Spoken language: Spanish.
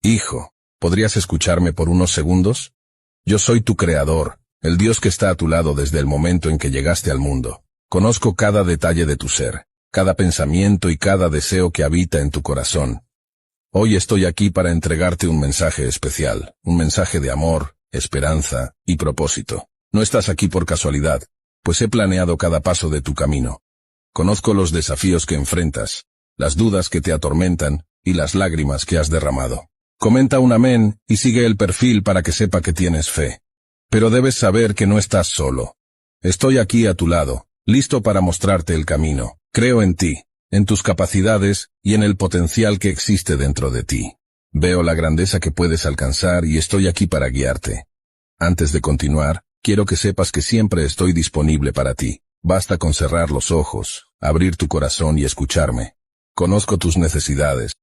Hijo, ¿podrías escucharme por unos segundos? Yo soy tu creador, el Dios que está a tu lado desde el momento en que llegaste al mundo. Conozco cada detalle de tu ser, cada pensamiento y cada deseo que habita en tu corazón. Hoy estoy aquí para entregarte un mensaje especial, un mensaje de amor, esperanza y propósito. No estás aquí por casualidad, pues he planeado cada paso de tu camino. Conozco los desafíos que enfrentas, las dudas que te atormentan y las lágrimas que has derramado. Comenta un amén y sigue el perfil para que sepa que tienes fe. Pero debes saber que no estás solo. Estoy aquí a tu lado, listo para mostrarte el camino. Creo en ti, en tus capacidades y en el potencial que existe dentro de ti. Veo la grandeza que puedes alcanzar y estoy aquí para guiarte. Antes de continuar, quiero que sepas que siempre estoy disponible para ti. Basta con cerrar los ojos, abrir tu corazón y escucharme. Conozco tus necesidades,